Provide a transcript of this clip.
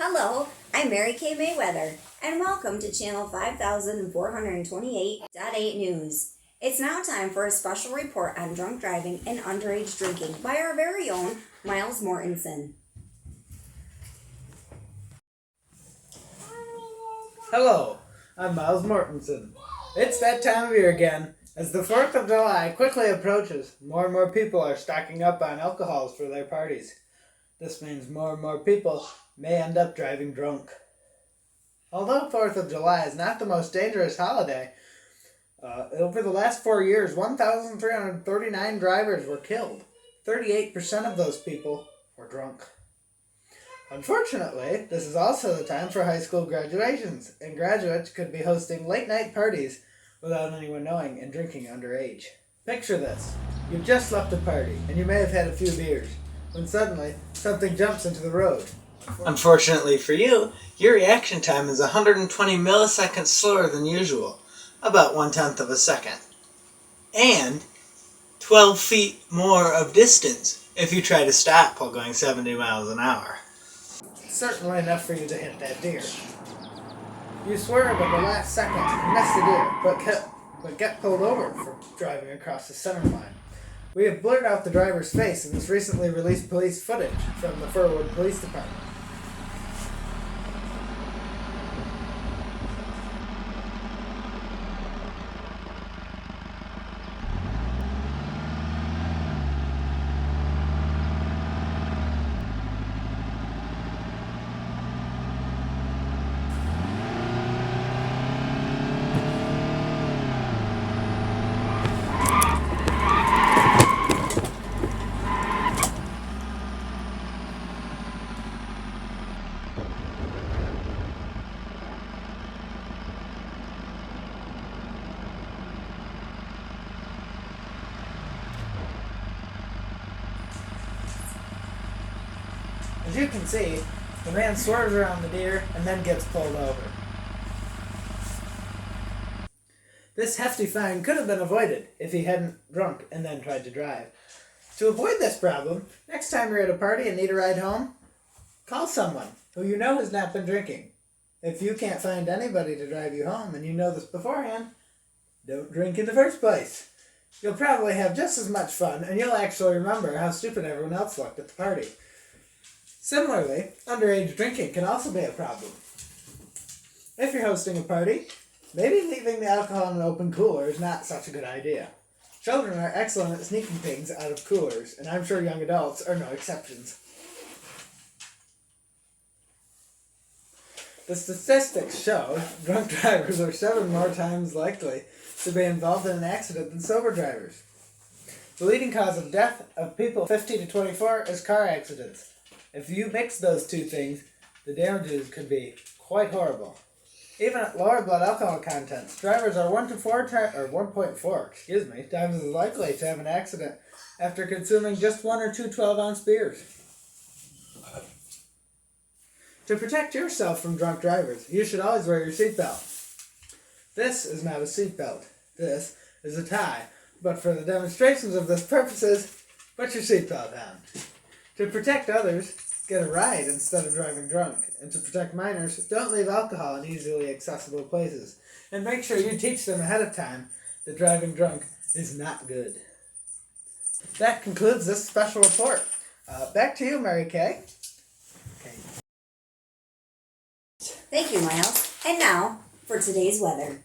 Hello, I'm Mary Kay Mayweather, and welcome to Channel 5428.8 News. It's now time for a special report on drunk driving and underage drinking by our very own Miles Mortensen. Hello, I'm Miles Mortensen. It's that time of year again. As the 4th of July quickly approaches, more and more people are stocking up on alcohols for their parties. This means more and more people may end up driving drunk. Although 4th of July is not the most dangerous holiday, over the last 4 years, 1,339 drivers were killed. 38% of those people were drunk. Unfortunately, this is also the time for high school graduations, and graduates could be hosting late-night parties without anyone knowing and drinking underage. Picture this. You've just left a party, and you may have had a few beers, when suddenly, something jumps into the road. Unfortunately for you, your reaction time is 120 milliseconds slower than usual, about 1/10 of a second. And 12 feet more of distance if you try to stop while going 70 miles an hour. Certainly enough for you to hit that deer. You swerve at the last second and miss the deer, but get pulled over for driving across the center line. We have blurred out the driver's face in this recently released police footage from the Furwood Police Department. As you can see, the man swerves around the deer and then gets pulled over. This hefty fine could have been avoided if he hadn't drunk and then tried to drive. To avoid this problem, next time you're at a party and need a ride home, call someone who you know has not been drinking. If you can't find anybody to drive you home and you know this beforehand, don't drink in the first place. You'll probably have just as much fun and you'll actually remember how stupid everyone else looked at the party. Similarly, underage drinking can also be a problem. If you're hosting a party, maybe leaving the alcohol in an open cooler is not such a good idea. Children are excellent at sneaking things out of coolers, and I'm sure young adults are no exceptions. The statistics show drunk drivers are 7 more times likely to be involved in an accident than sober drivers. The leading cause of death of people 50 to 24 is car accidents. If you mix those two things, the damages could be quite horrible. Even at lower blood alcohol contents, drivers are 1.4 times as likely to have an accident after consuming just 1 or 2 12-ounce beers. To protect yourself from drunk drivers, you should always wear your seatbelt. This is not a seatbelt. This is a tie. But for the demonstrations of this purposes, put your seatbelt on. To protect others, get a ride instead of driving drunk. And to protect minors, don't leave alcohol in easily accessible places. And make sure you teach them ahead of time that driving drunk is not good. That concludes this special report. Back to you, Mary Kay. Okay. Thank you, Miles. And now for today's weather.